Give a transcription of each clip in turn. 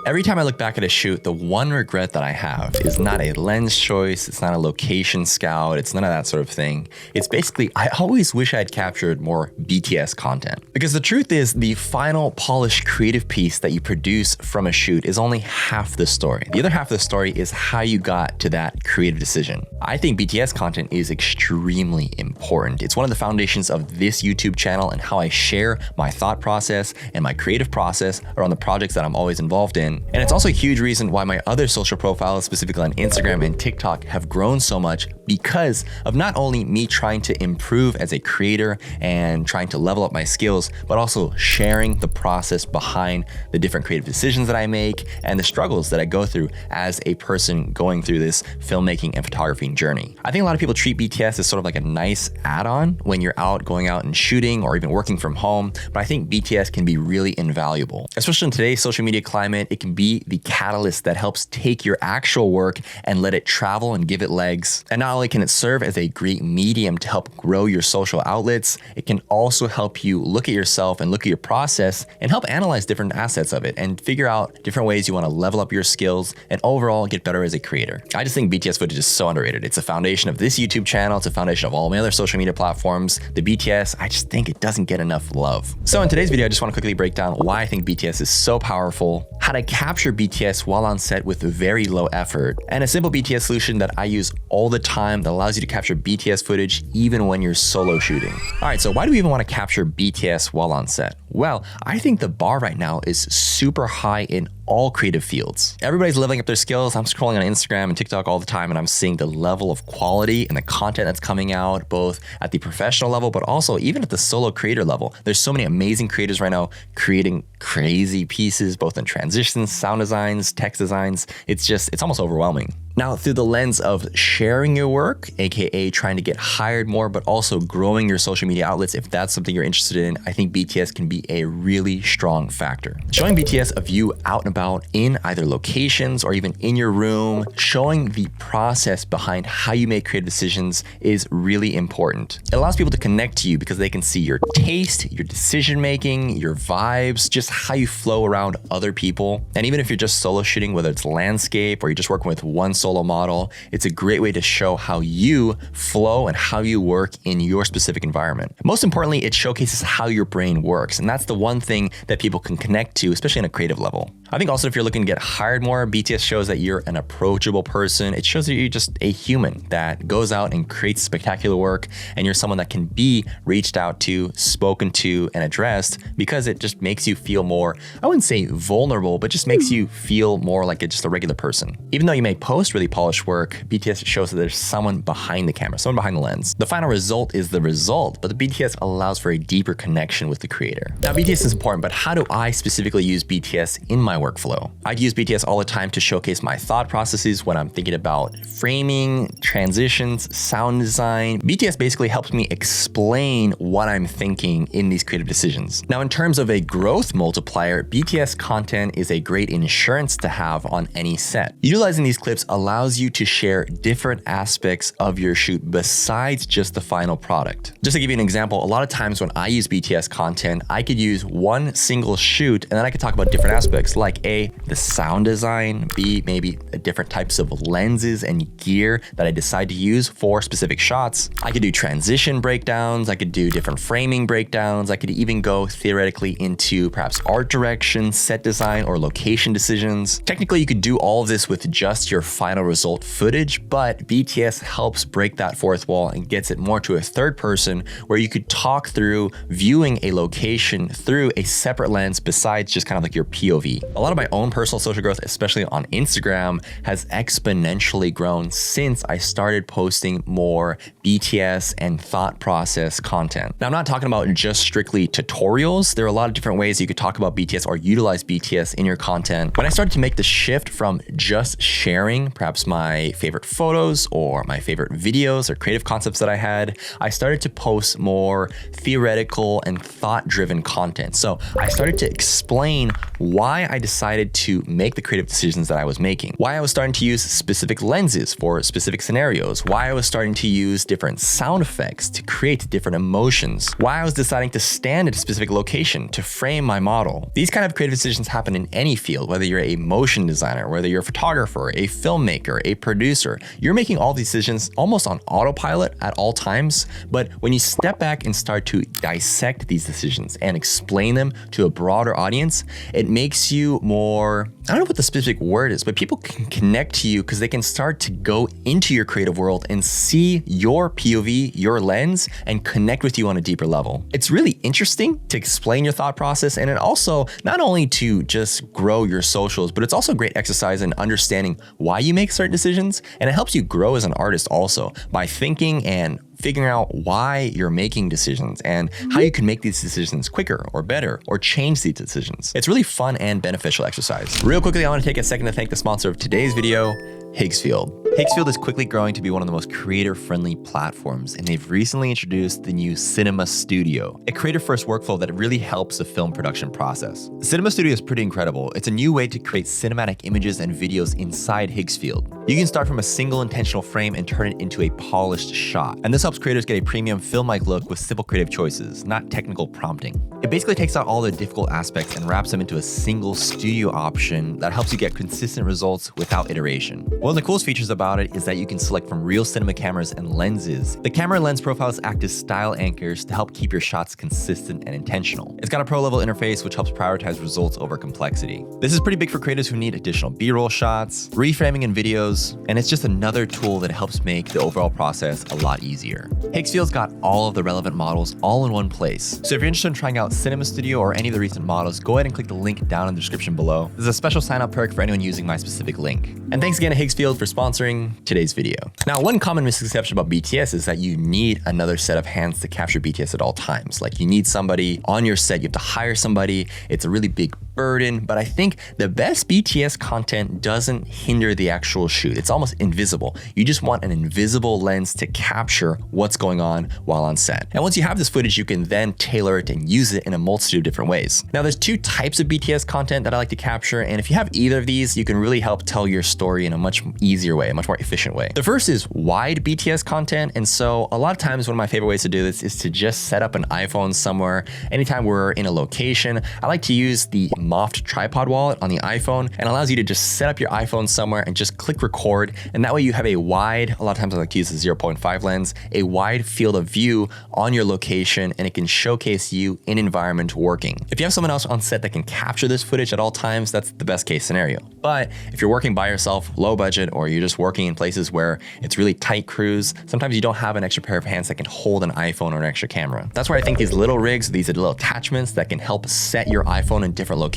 Every time I look back at a shoot, the one regret that I have is not a lens choice, it's not a location scout, it's none of that sort of thing. It's basically, I always wish I had captured more BTS content. Because the truth is, the final polished creative piece that you produce from a shoot is only half the story. The other half of the story is how you got to that creative decision. I think BTS content is extremely important. It's one of the foundations of this YouTube channel and how I share my thought process and my creative process around the projects that I'm always involved in. And it's also a huge reason why my other social profiles, specifically on Instagram and TikTok, have grown so much because of not only me trying to improve as a creator and trying to level up my skills, but also sharing the process behind the different creative decisions that I make and the struggles that I go through as a person going through this filmmaking and photography journey. I think a lot of people treat BTS as sort of like a nice add-on when you're going out and shooting or even working from home, but I think BTS can be really invaluable. Especially in today's social media climate, it can be the catalyst that helps take your actual work and let it travel and give it legs. And not only can it serve as a great medium to help grow your social outlets, it can also help you look at yourself and look at your process and help analyze different assets of it and figure out different ways you want to level up your skills and overall get better as a creator. I just think BTS footage is so underrated. It's a foundation of this YouTube channel. It's a foundation of all my other social media platforms. The BTS, I just think it doesn't get enough love. So in today's video, I just want to quickly break down why I think BTS is so powerful, how to capture BTS while on set with very low effort, and a simple BTS solution that I use all the time that allows you to capture BTS footage even when you're solo shooting. All right, so why do we even want to capture BTS while on set? Well, I think the bar right now is super high in all creative fields. Everybody's leveling up their skills. I'm scrolling on Instagram and TikTok all the time, and I'm seeing the level of quality and the content that's coming out, both at the professional level, but also even at the solo creator level. There's so many amazing creators right now creating crazy pieces, both in transitions, sound designs, text designs. It's almost overwhelming. Now, through the lens of sharing your work, aka trying to get hired more, but also growing your social media outlets, if that's something you're interested in, I think BTS can be a really strong factor. Showing BTS a view out and about in either locations or even in your room, showing the process behind how you make creative decisions is really important. It allows people to connect to you because they can see your taste, your decision making, your vibes, just how you flow around other people. And even if you're just solo shooting, whether it's landscape or you're just working with one solo model, it's a great way to show how you flow and how you work in your specific environment. Most importantly, it showcases how your brain works. And that's the one thing that people can connect to, especially on a creative level. I think also if you're looking to get hired more, BTS shows that you're an approachable person. It shows that you're just a human that goes out and creates spectacular work, and you're someone that can be reached out to, spoken to, and addressed because it just makes you feel more, I wouldn't say vulnerable, but just makes you feel more like just a regular person. Even though you may post really polished work, BTS shows that there's someone behind the camera, someone behind the lens. The final result is the result, but the BTS allows for a deeper connection with the creator. Now, BTS is important, but how do I specifically use BTS in my workflow? I use BTS all the time to showcase my thought processes when I'm thinking about framing, transitions, sound design. BTS basically helps me explain what I'm thinking in these creative decisions. Now, in terms of a growth multiplier, BTS content is a great insurance to have on any set. Utilizing these clips allows you to share different aspects of your shoot besides just the final product. Just to give you an example, a lot of times when I use BTS content, I could use one single shoot and then I could talk about different aspects like A, the sound design, B, maybe different types of lenses and gear that I decide to use for specific shots. I could do transition breakdowns, I could do different framing breakdowns, I could even go theoretically into perhaps art direction, set design, or location decisions. Technically, you could do all of this with just your final result footage, but BTS helps break that fourth wall and gets it more to a third person where you could talk through viewing a location through a separate lens besides just kind of like your POV. A lot of my own personal social growth, especially on Instagram, has exponentially grown since I started posting more BTS and thought process content. Now, I'm not talking about just strictly tutorials. There are a lot of different ways you could talk about BTS or utilize BTS in your content. When I started to make the shift from just sharing perhaps perhaps my favorite photos or my favorite videos or creative concepts that I had, I started to post more theoretical and thought-driven content. So I started to explain why I decided to make the creative decisions that I was making, why I was starting to use specific lenses for specific scenarios, why I was starting to use different sound effects to create different emotions, why I was deciding to stand at a specific location to frame my model. These kind of creative decisions happen in any field, whether you're a motion designer, whether you're a photographer, a filmmaker, a producer. You're making all these decisions almost on autopilot at all times. But when you step back and start to dissect these decisions and explain them to a broader audience, it makes you more, I don't know what the specific word is, but people can connect to you because they can start to go into your creative world and see your POV, your lens, and connect with you on a deeper level. It's really interesting to explain your thought process, and it also not only to just grow your socials, but it's also a great exercise in understanding why you make certain decisions, and it helps you grow as an artist also by thinking and figuring out why you're making decisions and how you can make these decisions quicker or better or change these decisions. It's really fun and beneficial exercise. Real quickly, I want to take a second to thank the sponsor of today's video, Higgsfield. Higgsfield is quickly growing to be one of the most creator-friendly platforms, and they've recently introduced the new Cinema Studio, a creator-first workflow that really helps the film production process. Cinema Studio is pretty incredible. It's a new way to create cinematic images and videos inside Higgsfield. You can start from a single intentional frame and turn it into a polished shot. And this helps creators get a premium film-like look with simple creative choices, not technical prompting. It basically takes out all the difficult aspects and wraps them into a single studio option that helps you get consistent results without iteration. One of the coolest features about it is that you can select from real cinema cameras and lenses. The camera and lens profiles act as style anchors to help keep your shots consistent and intentional. It's got a pro-level interface which helps prioritize results over complexity. This is pretty big for creators who need additional B-roll shots, reframing in videos, and it's just another tool that helps make the overall process a lot easier. Higgsfield's got all of the relevant models all in one place. So if you're interested in trying out Cinema Studio or any of the recent models, go ahead and click the link down in the description below. There's a special sign-up perk for anyone using my specific link. And thanks again to Higgsfield for sponsoring today's video. Now, one common misconception about BTS is that you need another set of hands to capture BTS at all times. Like you need somebody on your set, you have to hire somebody. It's a really big burden, but I think the best BTS content doesn't hinder the actual shoot. It's almost invisible. You just want an invisible lens to capture what's going on while on set. And once you have this footage, you can then tailor it and use it in a multitude of different ways. Now, there's two types of BTS content that I like to capture, and if you have either of these, you can really help tell your story in a much easier way, a much more efficient way. The first is wide BTS content, and so a lot of times one of my favorite ways to do this is to just set up an iPhone somewhere. Anytime we're in a location, I like to use the Moft tripod wallet on the iPhone, and allows you to just set up your iPhone somewhere and just click record, and that way you have a wide, a lot of times I like to use the 0.5 lens, a wide field of view on your location, and it can showcase you in environment working. If you have someone else on set that can capture this footage at all times, that's the best case scenario. But if you're working by yourself, low budget, or you're just working in places where it's really tight crews, sometimes you don't have an extra pair of hands that can hold an iPhone or an extra camera. That's where I think these little rigs, these little attachments that can help set your iPhone in different locations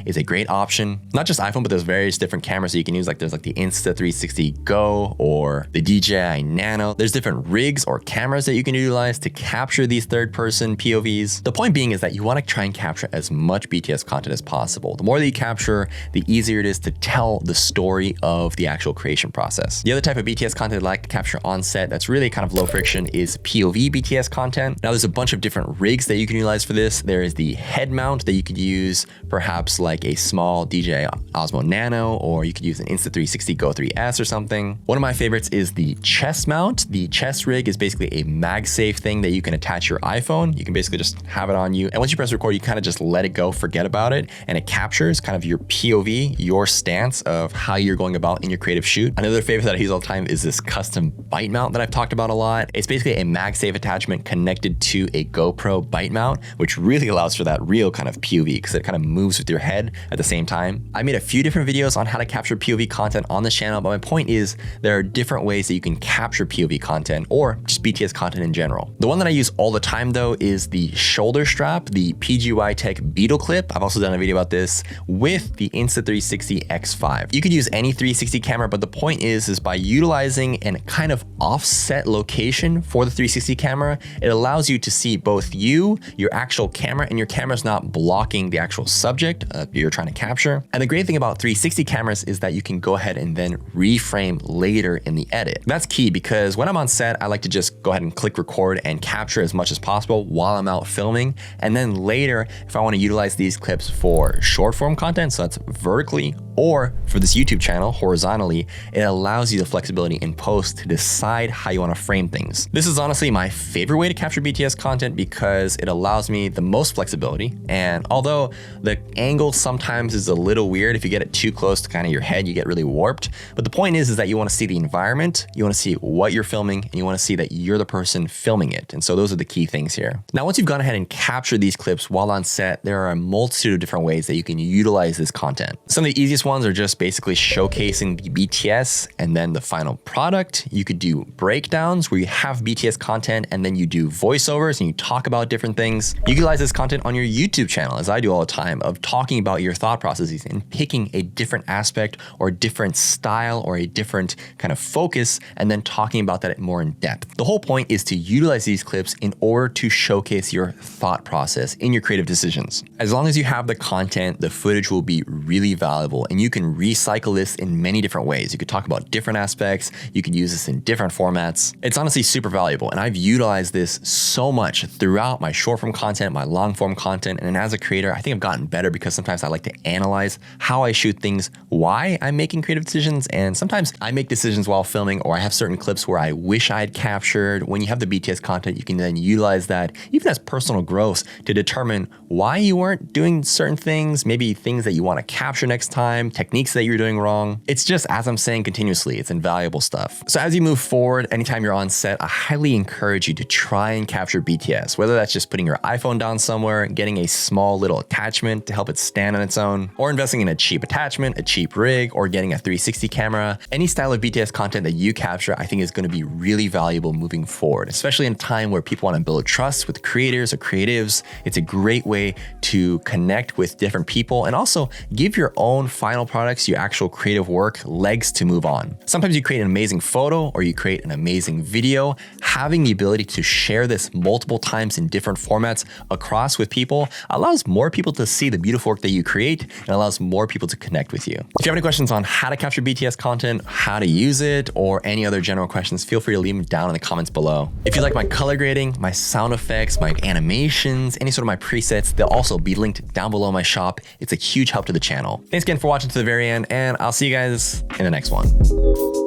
is a great option. Not just iPhone, but there's various different cameras that you can use. Like there's like the Insta360 Go or the DJI Nano. There's different rigs or cameras that you can utilize to capture these third-person POVs. The point being is that you want to try and capture as much BTS content as possible. The more that you capture, the easier it is to tell the story of the actual creation process. The other type of BTS content I like to capture on set that's really kind of low friction is POV BTS content. Now there's a bunch of different rigs that you can utilize for this. There is the head mount that you could use, perhaps like a small DJI Osmo Nano, or you could use an Insta360 Go 3S or something. One of my favorites is the chest mount. The chest rig is basically a MagSafe thing that you can attach your iPhone. You can basically just have it on you, and once you press record, you kind of just let it go, forget about it, and it captures kind of your POV, your stance of how you're going about in your creative shoot. Another favorite that I use all the time is this custom bite mount that I've talked about a lot. It's basically a MagSafe attachment connected to a GoPro bite mount, which really allows for that real kind of POV because it kind of moves with your head at the same time. I made a few different videos on how to capture POV content on this channel, but my point is there are different ways that you can capture POV content or just BTS content in general. The one that I use all the time though is the shoulder strap, the PGY Tech Beetle clip. I've also done a video about this with the Insta360 360x5. You could use any 360 camera, but the point is by utilizing an kind of offset location for the 360 camera, it allows you to see both you, your actual camera, and your camera's not blocking the actual subject you're trying to capture. And the great thing about 360 cameras is that you can go ahead and then reframe later in the edit. That's key because when I'm on set, I like to just go ahead and click record and capture as much as possible while I'm out filming. And then later, if I want to utilize these clips for short form content, so that's vertically, or for this YouTube channel, horizontally, it allows you the flexibility in post to decide how you want to frame things. This is honestly my favorite way to capture BTS content because it allows me the most flexibility. And although the angle sometimes is a little weird, if you get it too close to kind of your head, you get really warped. But the point is that you want to see the environment, you want to see what you're filming, and you want to see that you're the person filming it. And so those are the key things here. Now, once you've gone ahead and captured these clips while on set, there are a multitude of different ways that you can utilize this content. Some of the easiest ones are just basically showcasing the BTS and then the final product. You could do breakdowns where you have BTS content and then you do voiceovers and you talk about different things. You utilize this content on your YouTube channel, as I do all the time, of talking about your thought processes and picking a different aspect or a different style or a different kind of focus and then talking about that more in depth. The whole point is to utilize these clips in order to showcase your thought process in your creative decisions. As long as you have the content, the footage will be really valuable and you can recycle this in many different ways. You could talk about different aspects. You could use this in different formats. It's honestly super valuable. And I've utilized this so much throughout my short form content, my long form content. And as a creator, I think I've gotten better because sometimes I like to analyze how I shoot things, why I'm making creative decisions. And sometimes I make decisions while filming, or I have certain clips where I wish I had captured. When you have the BTS content, you can then utilize that even as personal growth to determine why you weren't doing certain things, maybe things that you want to capture next time, techniques that you're doing wrong. It's just, as I'm saying continuously, it's invaluable stuff. So as you move forward, anytime you're on set, I highly encourage you to try and capture BTS, whether that's just putting your iPhone down somewhere, getting a small little attachment to help it stand on its own, or investing in a cheap attachment, a cheap rig, or getting a 360 camera. Any style of BTS content that you capture, I think is going to be really valuable moving forward, especially in a time where people want to build trust with creators or creatives. It's a great way to connect with different people and also give your own final products, your actual creative work, legs to move on. Sometimes you create an amazing photo or you create an amazing video. Having the ability to share this multiple times in different formats across with people allows more people to see the beautiful work that you create and allows more people to connect with you. If you have any questions on how to capture BTS content, how to use it, or any other general questions, feel free to leave them down in the comments below. If you like my color grading, my sound effects, my animations, any sort of my presets, they'll also be linked down below my shop. It's a huge help to the channel. Thanks again for watching to the very end, and I'll see you guys in the next one.